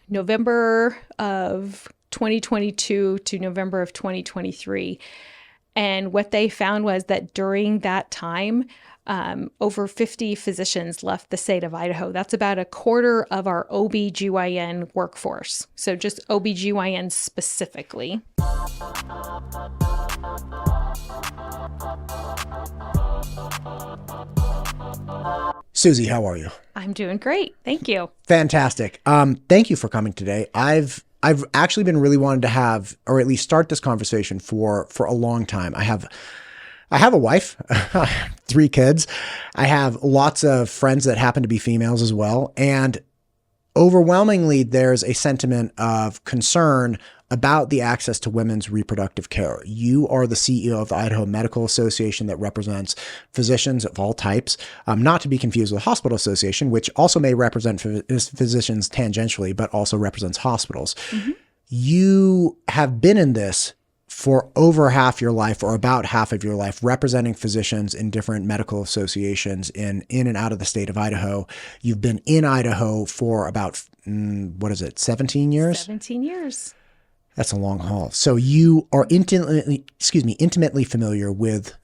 November of 2022 to November of 2023. And what they found was that during that time, over 50 physicians left the state of Idaho. That's about a quarter of our OBGYN workforce. So just OBGYNs specifically. Susie, how are you? I'm doing great. Thank you. Fantastic. Thank you for coming today. I've actually been really wanting to have, or at least start this conversation for a long time. I have a wife, 3 kids. I have lots of friends that happen to be females as well. And overwhelmingly, there's a sentiment of concern about the access to women's reproductive care. You are the CEO of the Idaho Medical Association that represents physicians of all types, not to be confused with the Hospital Association, which also may represent physicians tangentially, but also represents hospitals. Mm-hmm. You have been in this for over half your life, or about half of your life, representing physicians in different medical associations in and out of the state of Idaho. You've been in Idaho for about, 17 years? 17 years. That's a long haul. So you are intimately familiar with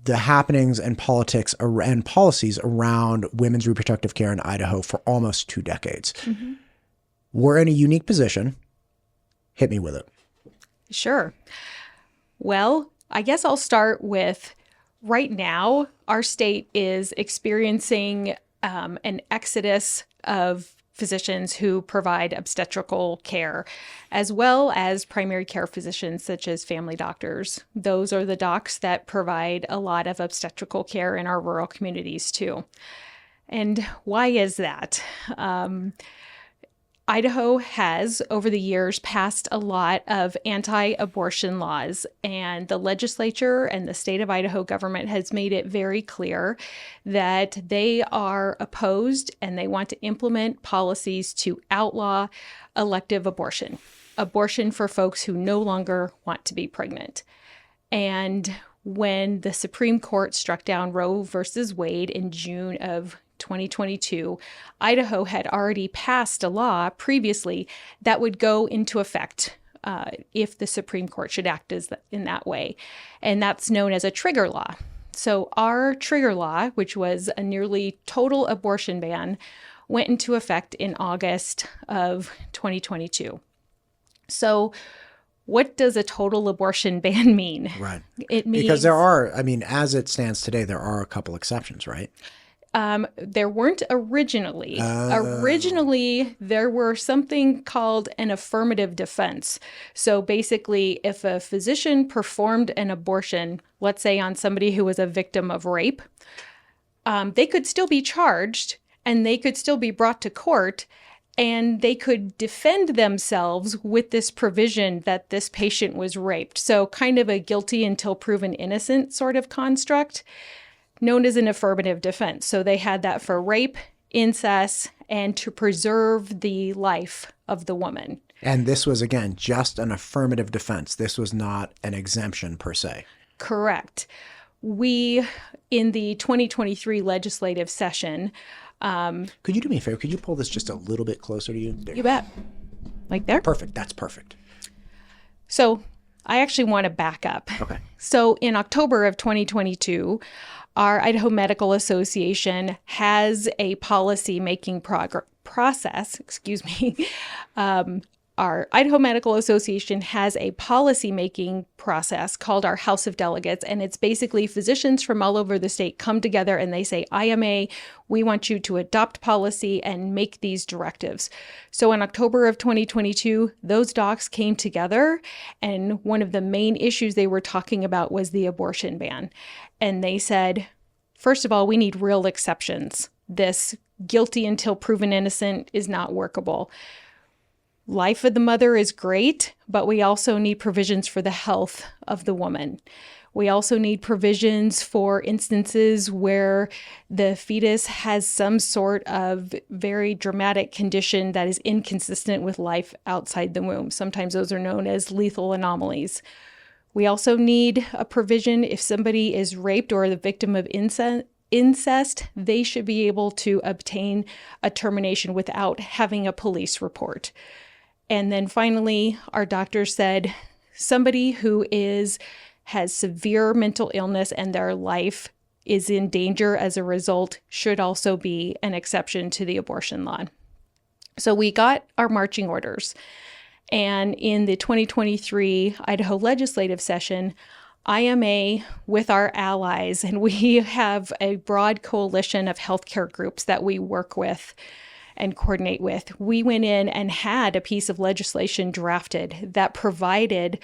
the happenings and politics and policies around women's reproductive care in Idaho for almost 2 decades. Mm-hmm. We're in a unique position. Hit me with it. Sure. Well, I guess I'll start with right now, our state is experiencing an exodus of physicians who provide obstetrical care, as well as primary care physicians such as family doctors. Those are the docs that provide a lot of obstetrical care in our rural communities too. And why is that? Idaho has, over the years, passed a lot of anti-abortion laws, and the legislature and the state of Idaho government has made it very clear that they are opposed and they want to implement policies to outlaw elective abortion for folks who no longer want to be pregnant. And when the Supreme Court struck down Roe versus Wade in June of 2022, Idaho had already passed a law previously that would go into effect if the Supreme Court should act in that way. And that's known as a trigger law. So our trigger law, which was a nearly total abortion ban, went into effect in August of 2022. So what does a total abortion ban mean? Right. It means, because there are, as it stands today, there are a couple exceptions, right? There weren't originally. Originally, there were something called an affirmative defense. So basically, if a physician performed an abortion, let's say on somebody who was a victim of rape, they could still be charged and they could still be brought to court, and they could defend themselves with this provision that this patient was raped. So kind of a guilty until proven innocent sort of construct, known as an affirmative defense. So they had that for rape, incest, and to preserve the life of the woman. And this was, again, just an affirmative defense. This was not an exemption per se. Correct. We, in the 2023 legislative session... could you do me a favor? Could you pull this just a little bit closer to you? There. You bet. Like there? Perfect. That's perfect. So I actually want to back up. Okay. So in October of 2022, our Idaho Medical Association has a policy-making process. Our Idaho Medical Association has a policy-making process called our House of Delegates, and it's basically physicians from all over the state come together and they say, IMA, we want you to adopt policy and make these directives. So in October of 2022, those docs came together, and one of the main issues they were talking about was the abortion ban. And they said, first of all, we need real exceptions. This guilty until proven innocent is not workable. Life of the mother is great, but we also need provisions for the health of the woman. We also need provisions for instances where the fetus has some sort of very dramatic condition that is inconsistent with life outside the womb. Sometimes those are known as lethal anomalies. We also need a provision if somebody is raped or the victim of incest, they should be able to obtain a termination without having a police report. And then finally, our doctor said somebody who has severe mental illness and their life is in danger as a result should also be an exception to the abortion law. So we got our marching orders. And in the 2023 Idaho legislative session, IMA, with our allies, and we have a broad coalition of healthcare groups that we work with and coordinate with, we went in and had a piece of legislation drafted that provided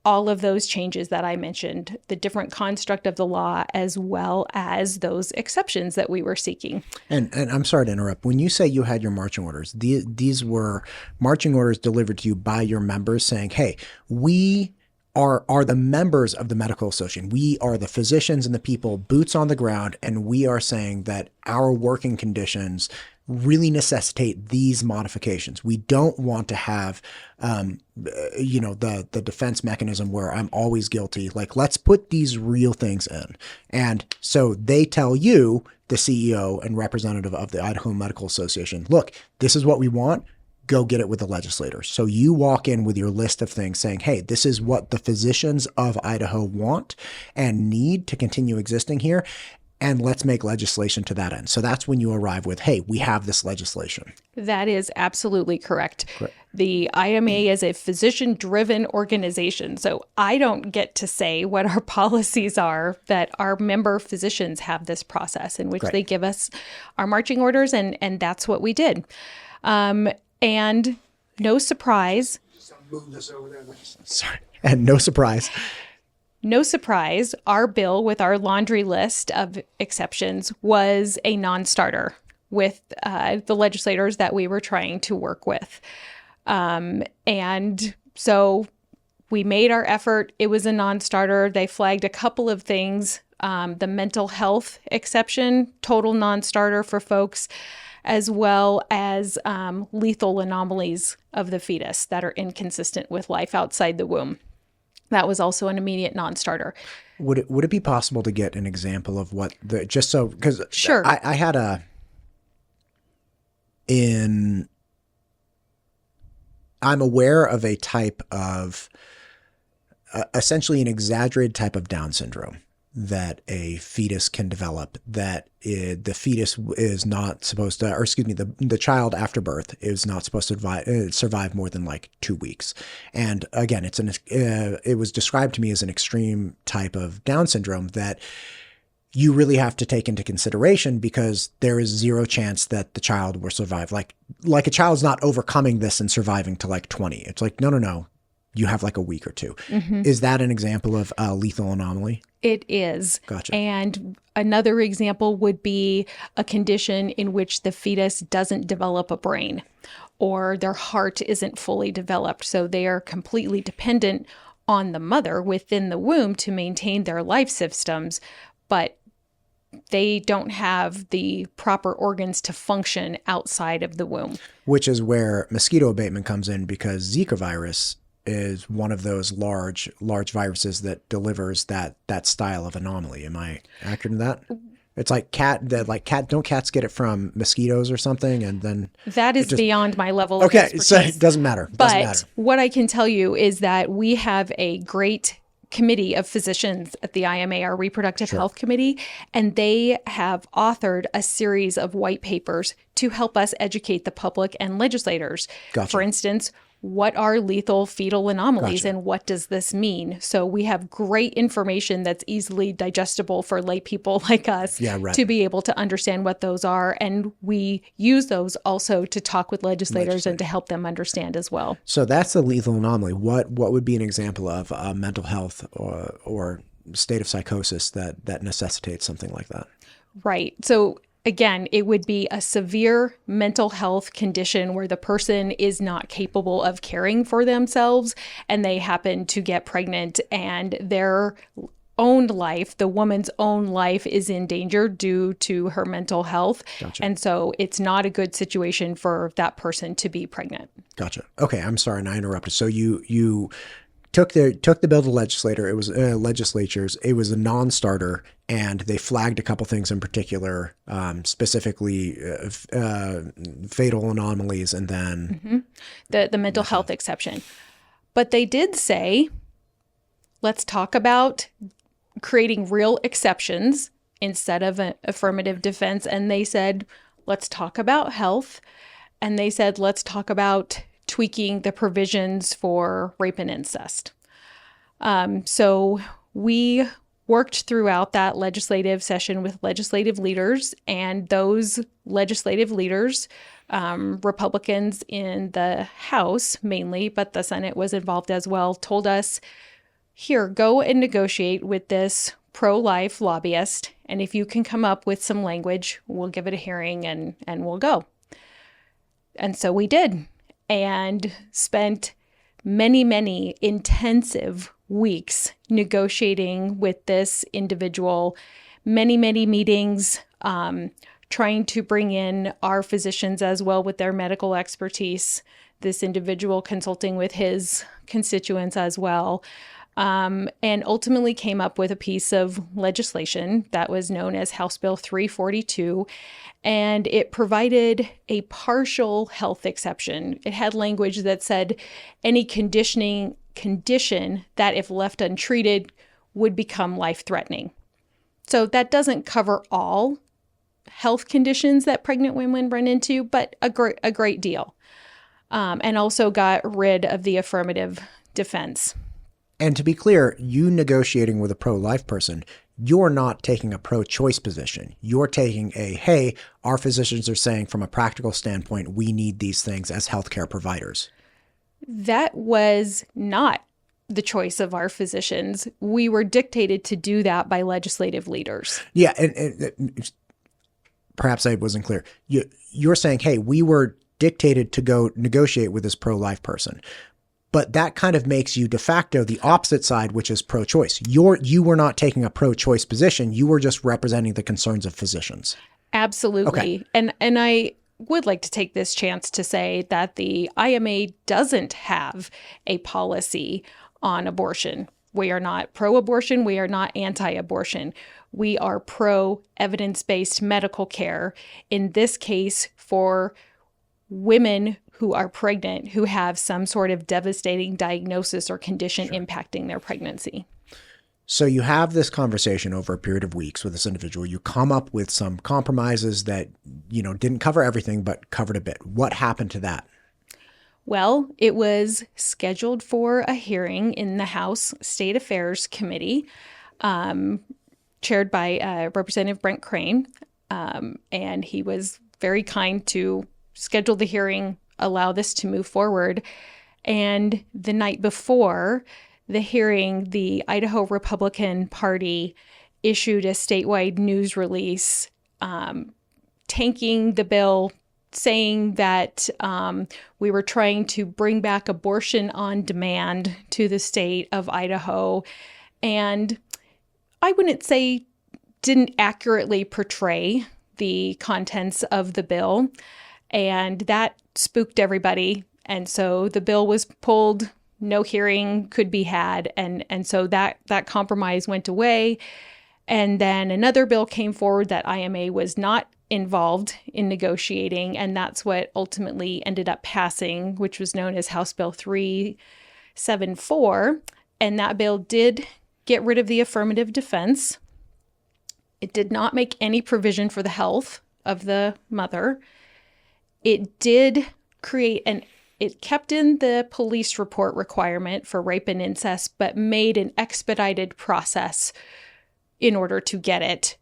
all of those changes that I mentioned, the different construct of the law, as well as those exceptions that we were seeking. And I'm sorry to interrupt. When you say you had your marching orders, these were marching orders delivered to you by your members saying, hey, we are the members of the medical association. We are the physicians and the people, boots on the ground, and we are saying that our working conditions really necessitate these modifications. We don't want to have, the defense mechanism where I'm always guilty. Like, let's put these real things in. And so they tell you, the CEO and representative of the Idaho Medical Association, look, this is what we want. Go get it with the legislators. So you walk in with your list of things saying, hey, this is what the physicians of Idaho want and need to continue existing here. And let's make legislation to that end. So that's when you arrive with, hey, we have this legislation. That is absolutely correct. The IMA is a physician-driven organization. So I don't get to say what our policies are, that our member physicians have this process in which they give us our marching orders, and that's what we did. And no surprise. Move this over there. Sorry. And no surprise. No surprise, our bill with our laundry list of exceptions was a non-starter with the legislators that we were trying to work with. And so we made our effort. It was a non-starter. They flagged a couple of things. The mental health exception, total non-starter for folks, as well as lethal anomalies of the fetus that are inconsistent with life outside the womb. That was also an immediate non-starter. Would it be possible to get an example of what because sure. I had I'm aware of a type of essentially an exaggerated type of Down syndrome that a fetus can develop, that the fetus is not supposed to, or excuse me, the child after birth is not supposed to survive more than like 2 weeks. And again, it was described to me as an extreme type of Down syndrome that you really have to take into consideration because there is zero chance that the child will survive. Like a child's not overcoming this and surviving to like 20. It's like, no. You have like a week or two. Mm-hmm. Is that an example of a lethal anomaly? It is. Gotcha. And another example would be a condition in which the fetus doesn't develop a brain or their heart isn't fully developed. So they are completely dependent on the mother within the womb to maintain their life systems, but they don't have the proper organs to function outside of the womb. Which is where mosquito abatement comes in, because Zika virus is one of those large viruses that delivers that style of anomaly. Am I accurate in that? It's like don't cats get it from mosquitoes or something? And then that is beyond my level of expertise. So it doesn't matter. But what I can tell you is that we have a great committee of physicians at the IMA, our Reproductive Health Committee, and they have authored a series of white papers to help us educate the public and legislators. Gotcha. For instance, what are lethal fetal anomalies and what does this mean? So we have great information that's easily digestible for lay people like us to be able to understand what those are. And we use those also to talk with legislators and to help them understand as well. So that's the lethal anomaly. What would be an example of mental health or state of psychosis that necessitates something like that? Right. So again, it would be a severe mental health condition where the person is not capable of caring for themselves and they happen to get pregnant and their own life, the woman's own life, is in danger due to her mental health. Gotcha. And so it's not a good situation for that person to be pregnant. Gotcha. Okay. I'm sorry. And I interrupted. So you took the bill to legislators. It was a non-starter, and they flagged a couple things in particular, specifically fatal anomalies, and then the mental health exception. But they did say, let's talk about creating real exceptions instead of an affirmative defense. And they said, let's talk about health. And they said, let's talk about tweaking the provisions for rape and incest. So we worked throughout that legislative session with legislative leaders, and those legislative leaders, Republicans in the House mainly, but the Senate was involved as well, told us, here, go and negotiate with this pro-life lobbyist, and if you can come up with some language, we'll give it a hearing and we'll go. And so we did, and spent many, many intensive weeks negotiating with this individual, many, many meetings, trying to bring in our physicians as well with their medical expertise, this individual consulting with his constituents as well, and ultimately came up with a piece of legislation that was known as House Bill 342, and it provided a partial health exception. It had language that said any condition that, if left untreated, would become life-threatening. So that doesn't cover all health conditions that pregnant women run into, but a great deal. And also got rid of the affirmative defense. And to be clear, you negotiating with a pro-life person, you're not taking a pro-choice position. You're taking hey, our physicians are saying from a practical standpoint, we need these things as healthcare providers. That was not the choice of our physicians. We were dictated to do that by legislative leaders. Yeah, and perhaps I wasn't clear. You're saying, hey, we were dictated to go negotiate with this pro-life person. But that kind of makes you de facto the opposite side, which is pro-choice. You were not taking a pro-choice position. You were just representing the concerns of physicians. Absolutely. Okay. And I would like to take this chance to say that the IMA doesn't have a policy on abortion. We are not pro-abortion. We are not anti-abortion. We are pro-evidence-based medical care, in this case for women who are pregnant, who have some sort of devastating diagnosis or condition impacting their pregnancy. So you have this conversation over a period of weeks with this individual. You come up with some compromises that, didn't cover everything, but covered a bit. What happened to that? Well, it was scheduled for a hearing in the House State Affairs Committee, chaired by Representative Brent Crane. And he was very kind to schedule the hearing, allow this to move forward. And the night before the hearing, the Idaho Republican Party issued a statewide news release tanking the bill, saying that we were trying to bring back abortion on demand to the state of Idaho. And I wouldn't say didn't accurately portray the contents of the bill. And that spooked everybody. And so the bill was pulled, no hearing could be had. And so that compromise went away. And then another bill came forward that IMA was not involved in negotiating. And that's what ultimately ended up passing, which was known as House Bill 374. And that bill did get rid of the affirmative defense. It did not make any provision for the health of the mother. It did create it kept in the police report requirement for rape and incest, but made an expedited process in order to get it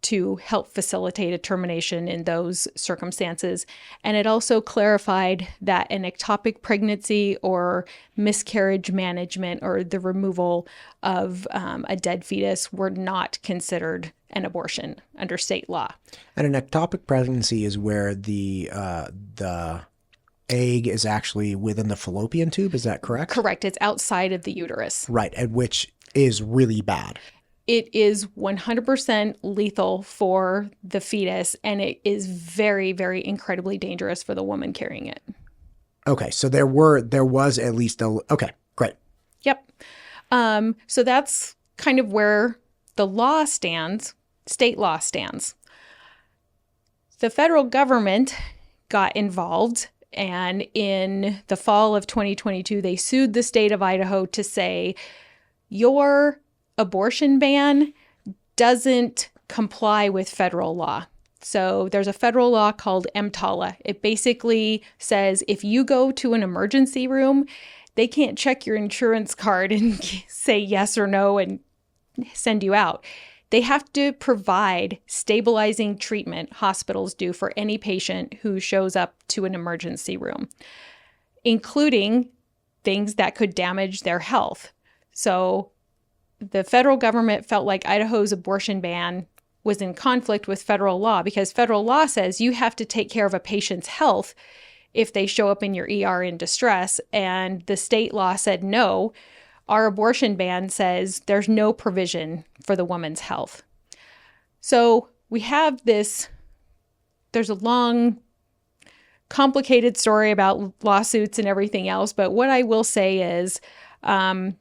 to help facilitate a termination in those circumstances. And it also clarified that an ectopic pregnancy or miscarriage management or the removal of a dead fetus were not considered an abortion under state law. And an ectopic pregnancy is where the egg is actually within the fallopian tube. Is that correct? Correct. It's outside of the uterus. Right. And which is really bad. It is 100% lethal for the fetus, and it is very, very incredibly dangerous for the woman carrying it. Okay. So there was at least okay, great. Yep. So that's kind of where the law stands, state law stands. The federal government got involved, and in the fall of 2022, they sued the state of Idaho to say, your abortion ban doesn't comply with federal law. So there's a federal law called EMTALA. It basically says if you go to an emergency room, they can't check your insurance card and say yes or no and send you out. They have to provide stabilizing treatment, hospitals do, for any patient who shows up to an emergency room, including things that could damage their health. So the federal government felt like Idaho's abortion ban was in conflict with federal law, because federal law says you have to take care of a patient's health if they show up in your ER in distress. And the state law said, no, our abortion ban says there's no provision for the woman's health. So we have this, there's a long, complicated story about lawsuits and everything else. But what I will say is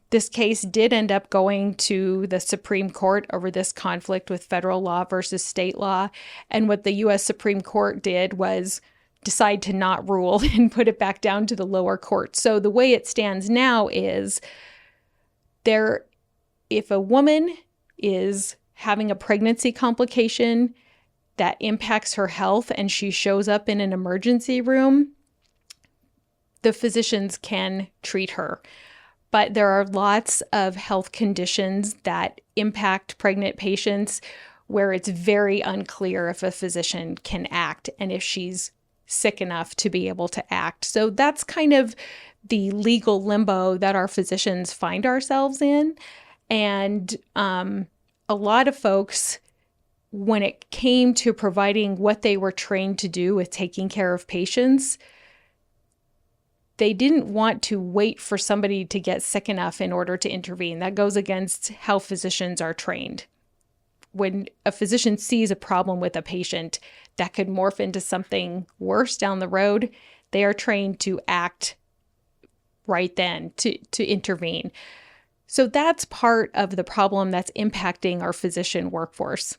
this case did end up going to the Supreme Court over this conflict with federal law versus state law. And what the U.S. Supreme Court did was decide to not rule and put it back down to the lower court. So the way it stands now is if a woman is having a pregnancy complication that impacts her health and she shows up in an emergency room, the physicians can treat her. But there are lots of health conditions that impact pregnant patients where it's very unclear if a physician can act and if she's sick enough to be able to act. So that's kind of the legal limbo that our physicians find ourselves in. And a lot of folks, when it came to providing what they were trained to do with taking care of patients, they didn't want to wait for somebody to get sick enough in order to intervene. That goes against how physicians are trained. When a physician sees a problem with a patient that could morph into something worse down the road, they are trained to act right then, to intervene. So that's part of the problem that's impacting our physician workforce.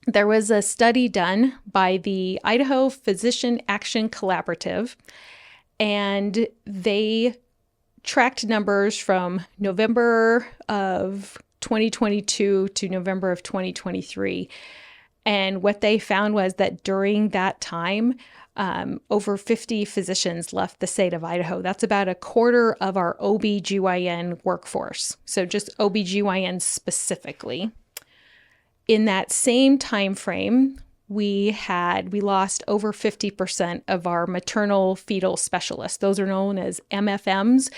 There was a study done by the Idaho Physician Action Collaborative, and they tracked numbers from November of 2022 to November of 2023. And what they found was that during that time, over 50 physicians left the state of Idaho. That's about a quarter of our OBGYN workforce. So just OBGYNs specifically. In that same time frame, we lost over 50% of our maternal fetal specialists. Those are known as MFMs.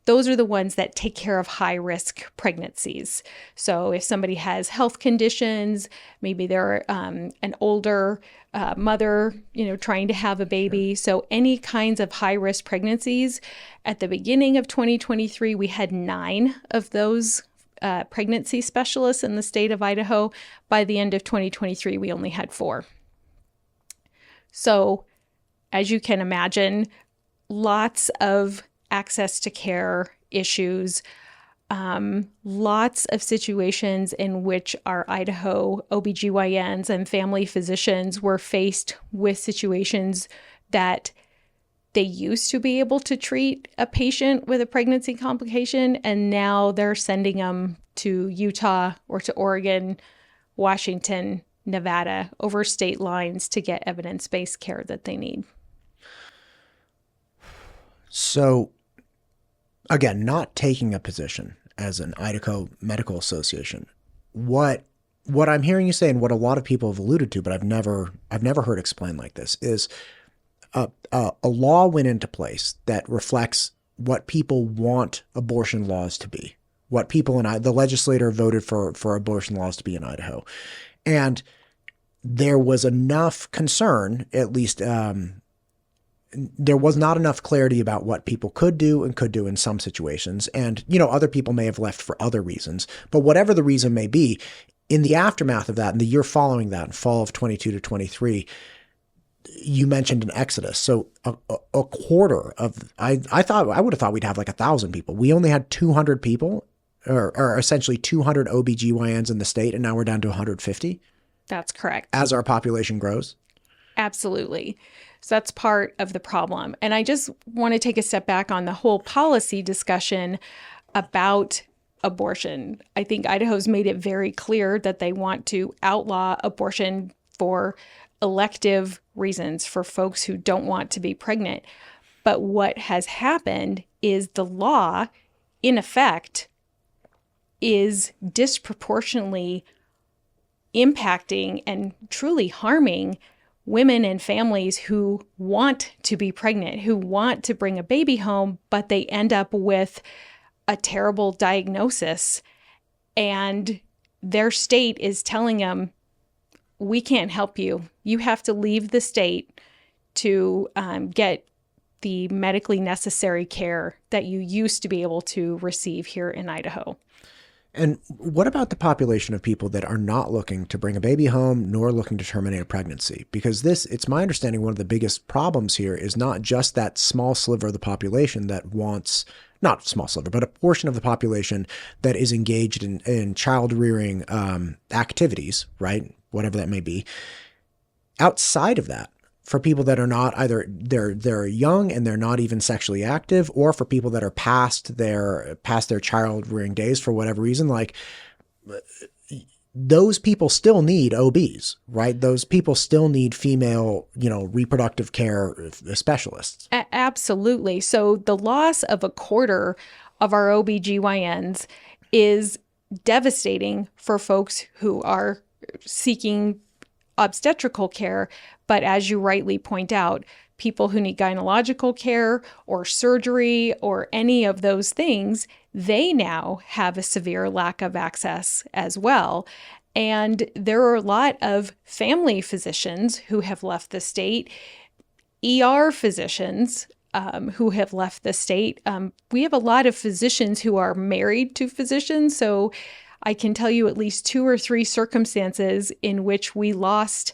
Those are the ones that take care of high-risk pregnancies. So if somebody has health conditions, maybe they're an older mother, trying to have a baby. So any kinds of high-risk pregnancies. At the beginning of 2023, we had 9 of those pregnancy specialists in the state of Idaho. By the end of 2023, we only had 4. So as you can imagine, lots of access to care issues, lots of situations in which our Idaho OBGYNs and family physicians were faced with situations that they used to be able to treat a patient with a pregnancy complication, and now they're sending them to Utah or to Oregon, Washington, Nevada, over state lines to get evidence-based care that they need. So, again, not taking a position as an Idaho Medical Association, what I'm hearing you say, and what a lot of people have alluded to, but I've never heard explained like this, is a law went into place that reflects what people want abortion laws to be, what people in the legislator voted for abortion laws to be in Idaho, and there was enough concern, at least. There was not enough clarity about what people could do and could do in some situations. And, other people may have left for other reasons. But whatever the reason may be, in the aftermath of that, in the year following that, in fall of 22 to 23, you mentioned an exodus. So a quarter of, I would have thought we'd have like 1,000 people. We only had 200 people or essentially 200 OBGYNs in the state. And now we're down to 150. That's correct. As our population grows. Absolutely. So that's part of the problem. And I just want to take a step back on the whole policy discussion about abortion. I think Idaho's made it very clear that they want to outlaw abortion for elective reasons for folks who don't want to be pregnant. But what has happened is the law, in effect, is disproportionately impacting and truly harming women and families who want to be pregnant, who want to bring a baby home, but they end up with a terrible diagnosis. And their state is telling them, we can't help you. You have to leave the state to get the medically necessary care that you used to be able to receive here in Idaho. And what about the population of people that are not looking to bring a baby home nor looking to terminate a pregnancy? Because this, it's my understanding, one of the biggest problems here is not just that small sliver of the population that wants, not small sliver, but a portion of the population that is engaged in child rearing activities, right? Whatever that may be. Outside of that, for people that are not either they're young and they're not even sexually active, or for people that are past their child rearing days for whatever reason, like those people still need OBs, right? Those people still need female, reproductive care specialists. Absolutely. So the loss of a quarter of our OBGYNs is devastating for folks who are seeking obstetrical care. But as you rightly point out, people who need gynecological care or surgery or any of those things, they now have a severe lack of access as well. And there are a lot of family physicians who have left the state, ER physicians who have left the state. We have a lot of physicians who are married to physicians. So I can tell you at least 2 or 3 circumstances in which we lost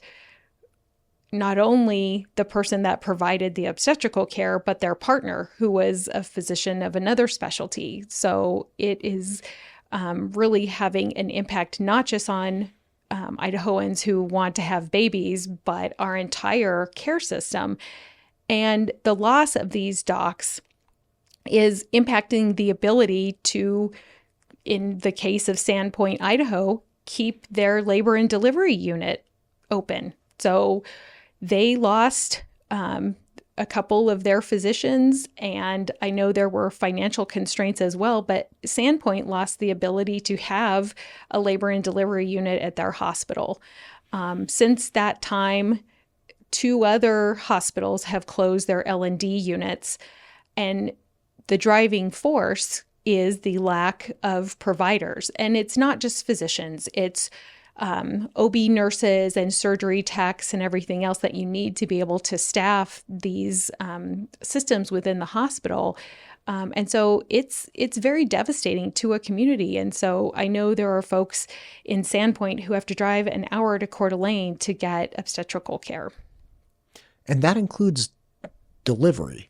not only the person that provided the obstetrical care, but their partner, who was a physician of another specialty. So it is really having an impact not just on Idahoans who want to have babies, but our entire care system. And the loss of these docs is impacting the ability to, in the case of Sandpoint, Idaho, keep their labor and delivery unit open. So they lost a couple of their physicians, and I know there were financial constraints as well, but Sandpoint lost the ability to have a labor and delivery unit at their hospital. Since that time, 2 other hospitals have closed their L&D units, and the driving force is the lack of providers. And it's not just physicians, it's OB nurses and surgery techs and everything else that you need to be able to staff these systems within the hospital. And so it's very devastating to a community. And so I know there are folks in Sandpoint who have to drive an hour to Coeur d'Alene to get obstetrical care. And that includes delivery.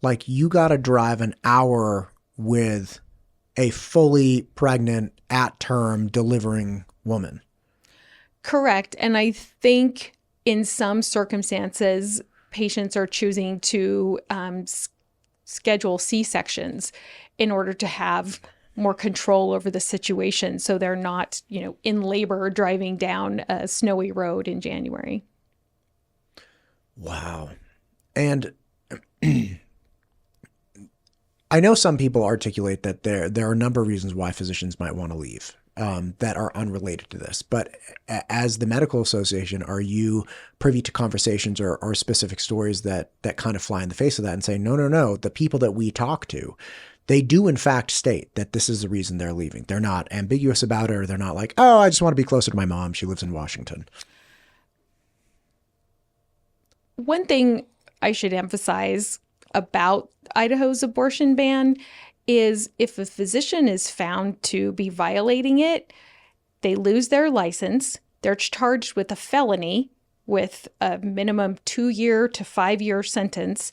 Like, you got to drive an hour with a fully pregnant, at-term delivering woman. Correct. And I think in some circumstances, patients are choosing to schedule C-sections in order to have more control over the situation, so they're not, in labor driving down a snowy road in January. Wow. And I know some people articulate that there are a number of reasons why physicians might want to leave that are unrelated to this. But as the Medical Association, are you privy to conversations or specific stories that kind of fly in the face of that and say, no, the people that we talk to, they do in fact state that this is the reason they're leaving. They're not ambiguous about it, or they're not like, oh, I just want to be closer to my mom. She lives in Washington. One thing I should emphasize about Idaho's abortion ban is if a physician is found to be violating it, they lose their license, they're charged with a felony, with a minimum 2-year to 5-year sentence.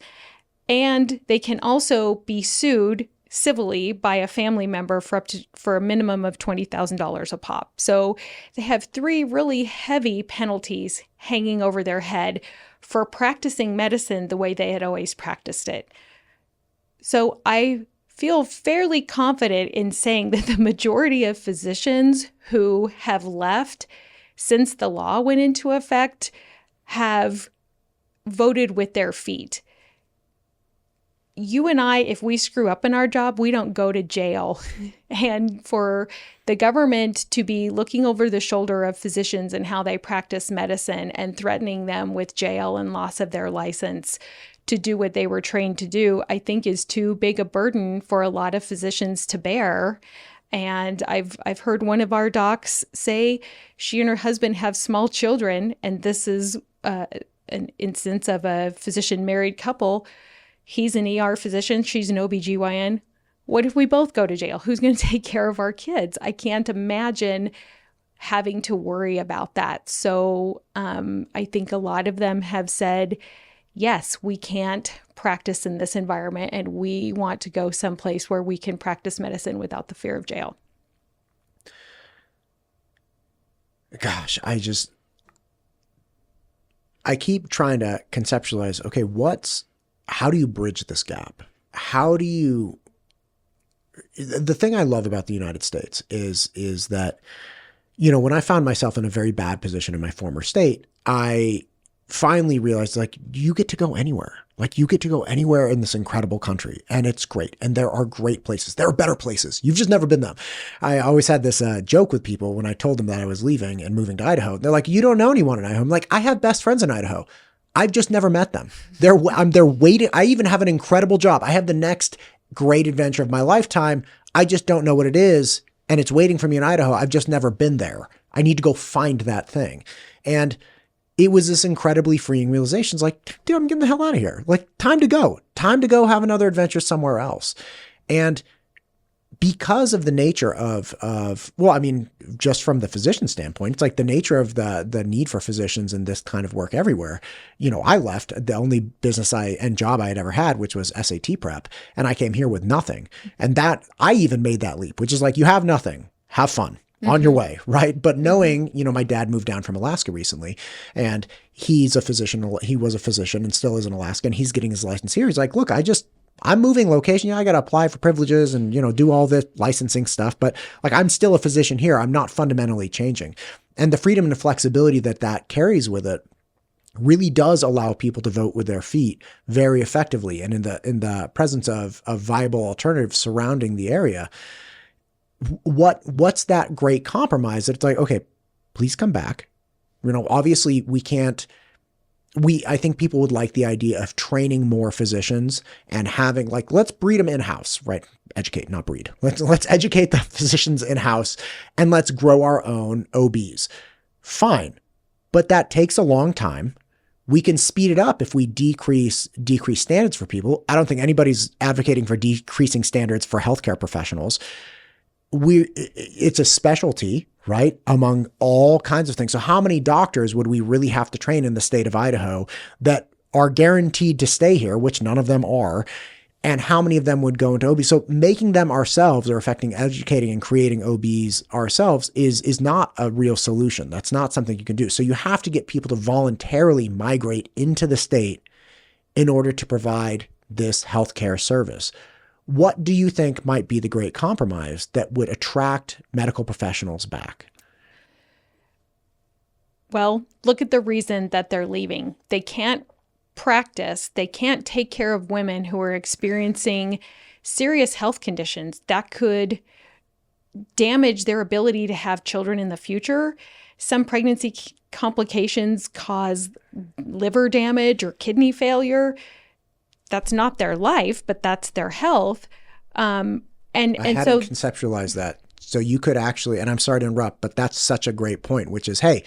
And they can also be sued civilly by a family member for a minimum of $20,000 a pop. So they have 3 really heavy penalties hanging over their head for practicing medicine the way they had always practiced it. So I feel fairly confident in saying that the majority of physicians who have left since the law went into effect have voted with their feet. You and I, if we screw up in our job, we don't go to jail. And for the government to be looking over the shoulder of physicians and how they practice medicine and threatening them with jail and loss of their license to do what they were trained to do, I think is too big a burden for a lot of physicians to bear. And I've heard one of our docs say she and her husband have small children, and this is an instance of a physician married couple. He's an ER physician. She's an OBGYN. What if we both go to jail? Who's going to take care of our kids? I can't imagine having to worry about that. So I think a lot of them have said, yes, we can't practice in this environment, and we want to go someplace where we can practice medicine without the fear of jail. Gosh, I keep trying to conceptualize, okay, how do you bridge this gap? The thing I love about the United States is that, when I found myself in a very bad position in my former state, I finally realized, you get to go anywhere. You get to go anywhere in this incredible country, and it's great. And there are great places. There are better places. You've just never been them. I always had this joke with people when I told them that I was leaving and moving to Idaho. They're like, you don't know anyone in Idaho. I'm like, I have best friends in Idaho. I've just never met them. They're waiting. I even have an incredible job. I have the next great adventure of my lifetime. I just don't know what it is, and it's waiting for me in Idaho. I've just never been there. I need to go find that thing. And it was this incredibly freeing realization. It's like, dude, I'm getting the hell out of here. Time to go. Time to go have another adventure somewhere else. And because of the nature of just from the physician standpoint, it's the nature of the need for physicians in this kind of work everywhere. I left the only business and job I had ever had, which was SAT prep. And I came here with nothing. And that I even made that leap, which is you have nothing, have fun. On your way, right? But knowing, my dad moved down from Alaska recently, and he's a physician. He was a physician and still is in Alaska, and he's getting his license here. He's like, look, I'm moving location. I got to apply for privileges and, do all the licensing stuff. But I'm still a physician here. I'm not fundamentally changing. And the freedom and the flexibility that carries with it really does allow people to vote with their feet very effectively. And in the presence of viable alternatives surrounding the area, what's that great compromise that it's okay, please come back. Obviously we can't, I think people would like the idea of training more physicians and having let's breed them in-house, right? Educate, not breed. Let's educate the physicians in-house and let's grow our own OBs. Fine. But that takes a long time. We can speed it up if we decrease standards for people. I don't think anybody's advocating for decreasing standards for healthcare professionals. It's a specialty, right? Among all kinds of things. So how many doctors would we really have to train in the state of Idaho that are guaranteed to stay here, which none of them are, and how many of them would go into OB? So making them ourselves or affecting educating and creating OBs ourselves is not a real solution. That's not something you can do. So you have to get people to voluntarily migrate into the state in order to provide this healthcare service. What do you think might be the great compromise that would attract medical professionals back? Well, look at the reason that they're leaving. They can't practice. They can't take care of women who are experiencing serious health conditions that could damage their ability to have children in the future. Some pregnancy complications cause liver damage or kidney failure. That's not their life, but that's their health. I hadn't conceptualized that. So you could actually, and I'm sorry to interrupt, but that's such a great point, which is, hey,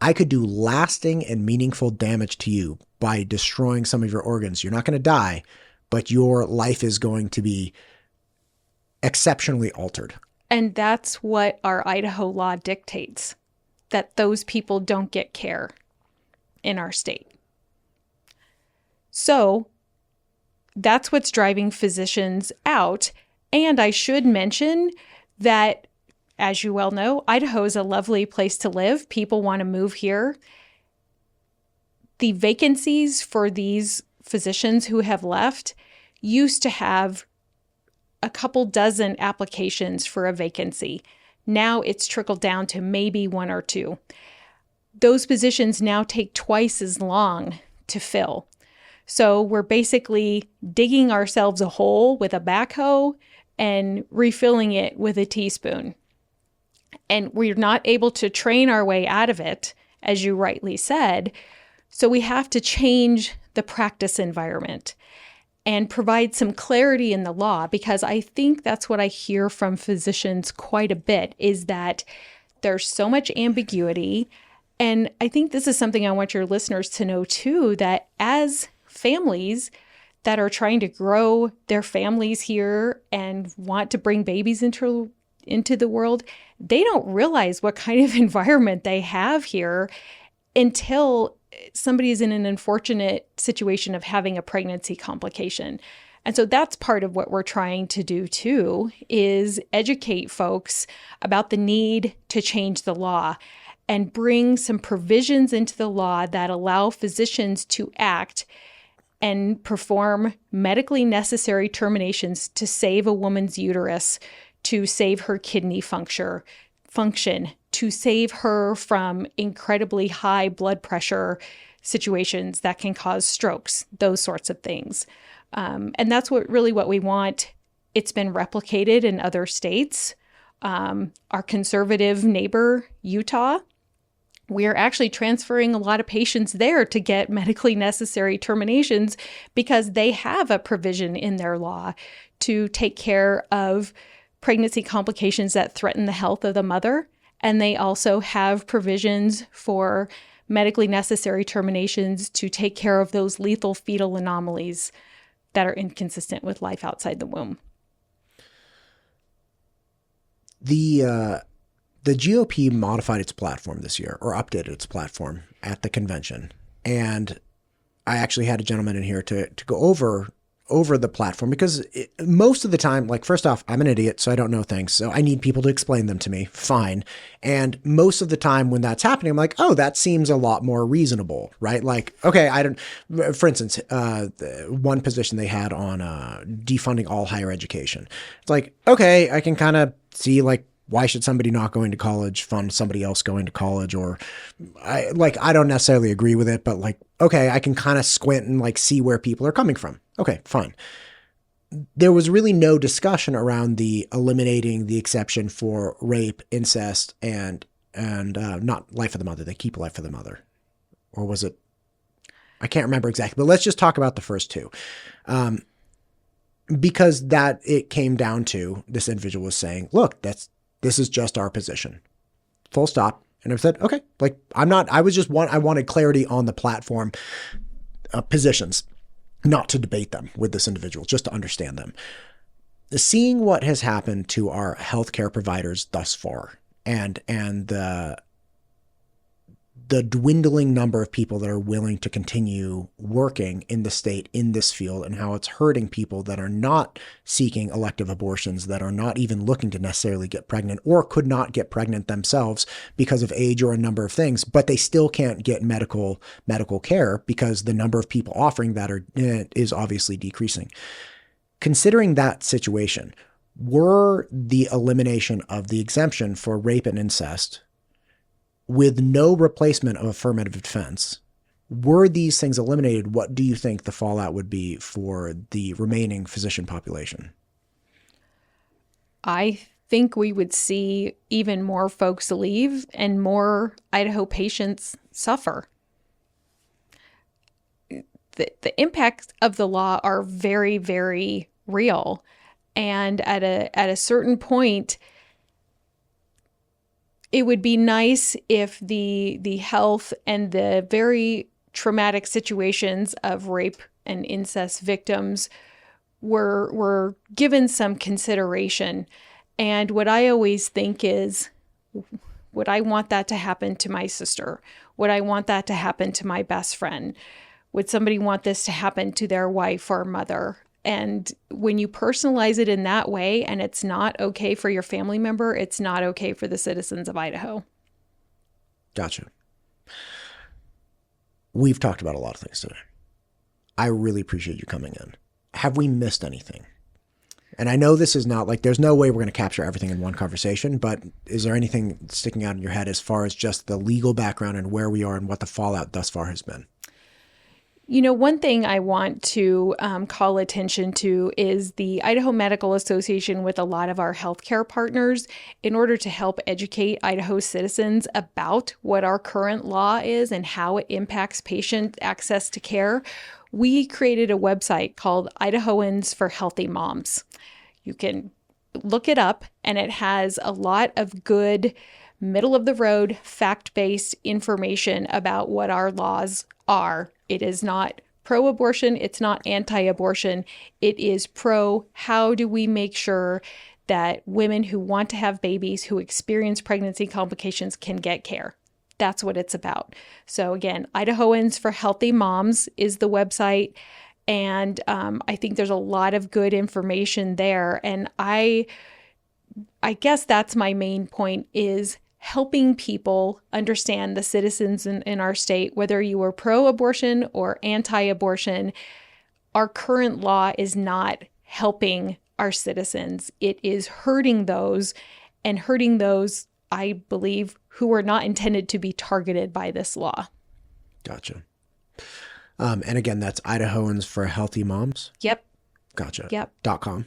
I could do lasting and meaningful damage to you by destroying some of your organs. You're not going to die, but your life is going to be exceptionally altered. And that's what our Idaho law dictates, that those people don't get care. in our state. So that's what's driving physicians out. And I should mention that, as you well know, Idaho is a lovely place to live. People want to move here. The vacancies for these physicians who have left used to have a couple dozen applications for a vacancy. Now it's trickled down to maybe one or two. Those positions now take twice as long to fill. So we're basically digging ourselves a hole with a backhoe and refilling it with a teaspoon. And we're not able to train our way out of it, as you rightly said. So we have to change the practice environment and provide some clarity in the law, because I think that's what I hear from physicians quite a bit, is that there's so much ambiguity. And I think this is something I want your listeners to know too, that as families that are trying to grow their families here and want to bring babies into the world, they don't realize what kind of environment they have here until somebody is in an unfortunate situation of having a pregnancy complication. And so that's part of what we're trying to do too, is educate folks about the need to change the law and bring some provisions into the law that allow physicians to act and perform medically necessary terminations to save a woman's uterus, to save her kidney function, to save her from incredibly high blood pressure situations that can cause strokes, those sorts of things. And that's what we want. It's been replicated in other states. Our conservative neighbor, Utah, we're actually transferring a lot of patients there to get medically necessary terminations because they have a provision in their law to take care of pregnancy complications that threaten the health of the mother. And they also have provisions for medically necessary terminations to take care of those lethal fetal anomalies that are inconsistent with life outside the womb. The GOP modified its platform this year, or updated its platform at the convention. And I actually had a gentleman in here to go over the platform, because most of the time, like, first off, I'm an idiot, so I don't know things. So I need people to explain them to me. Fine. And most of the time when that's happening, I'm like, oh, that seems a lot more reasonable, right? Like, okay, for instance, one position they had on defunding all higher education. It's like, okay, I can kind of see, like, why should somebody not going to college fund somebody else going to college? Or I don't necessarily agree with it, but like, okay, I can kind of squint and like see where people are coming from. Okay, fine. There was really no discussion around the eliminating the exception for rape, incest, and not life of the mother. They keep life of the mother. Or was it? I can't remember exactly, but let's just talk about the first two. Because it came down to, this individual was saying, look, this is just our position. Full stop. And I've said, okay, like, I wanted clarity on the platform positions, not to debate them with this individual, just to understand them. Seeing what has happened to our healthcare providers thus far, and the dwindling number of people that are willing to continue working in the state in this field, and how it's hurting people that are not seeking elective abortions, that are not even looking to necessarily get pregnant, or could not get pregnant themselves because of age or a number of things, but they still can't get medical care because the number of people offering that is obviously decreasing. Considering that situation, were the elimination of the exemption for rape and incest with no replacement of affirmative defense, were these things eliminated, what do you think the fallout would be for the remaining physician population? I think we would see even more folks leave and more Idaho patients suffer. The impacts of the law are very, very real. And at a certain point, it would be nice if the health and the very traumatic situations of rape and incest victims were given some consideration. And what I always think is, Would I want that to happen to my sister? Would I want that to happen to my best friend? Would somebody want this to happen to their wife or mother? And when you personalize it in that way, and it's not okay for your family member, it's not okay for the citizens of Idaho. Gotcha. We've talked about a lot of things today. I really appreciate you coming in. Have we missed anything? And I know this is not like, there's no way we're going to capture everything in one conversation, but is there anything sticking out in your head as far as just the legal background and where we are and what the fallout thus far has been? You know, one thing I want to call attention to is the Idaho Medical Association with a lot of our healthcare partners in order to help educate Idaho citizens about what our current law is and how it impacts patient access to care. We created a website called Idahoans for Healthy Moms. You can look it up, and it has a lot of good middle of the road, fact-based information about what our laws are. It is not pro-abortion. It's not anti-abortion. It is pro, how do we make sure that women who want to have babies, who experience pregnancy complications, can get care? That's what it's about. So again, Idahoans for Healthy Moms is the website. And I think there's a lot of good information there. And I guess that's my main point, is helping people understand, the citizens in our state, whether you are pro-abortion or anti-abortion, our current law is not helping our citizens. It is hurting those, and hurting those, I believe, who are not intended to be targeted by this law. Gotcha. And again, that's Idahoans for Healthy Moms? Yep. Gotcha. Yep. .com?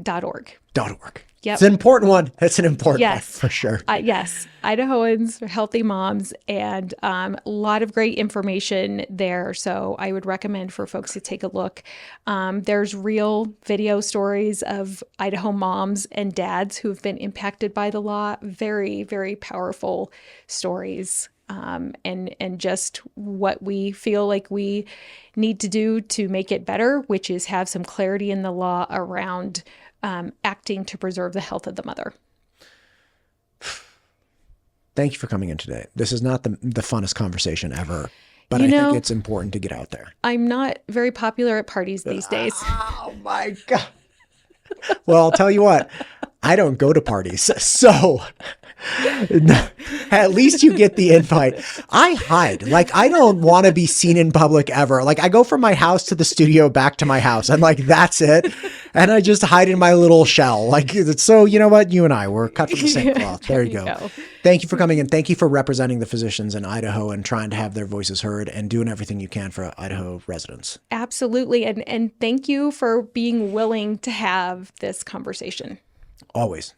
.org. .org. Yep. It's an important one. It's an important one for sure. Yes. Idahoans for Healthy Moms, and a lot of great information there. So I would recommend for folks to take a look. There's real video stories of Idaho moms and dads who have been impacted by the law. Very, very powerful stories. And just what we feel like we need to do to make it better, which is have some clarity in the law around acting to preserve the health of the mother. Thank you for coming in today. This is not the funnest conversation ever, but I think it's important to get out there. I'm not very popular at parties these days. Oh my God. Well, I'll tell you what, I don't go to parties. So at least you get the invite. I hide. Like, I don't want to be seen in public ever. Like, I go from my house to the studio, back to my house, and like, that's it. And I just hide in my little shell. Like, so you know what? You and I, we're cut from the same cloth. There you go. Thank you for coming in. Thank you for representing the physicians in Idaho and trying to have their voices heard and doing everything you can for Idaho residents. Absolutely. And thank you for being willing to have this conversation. Always.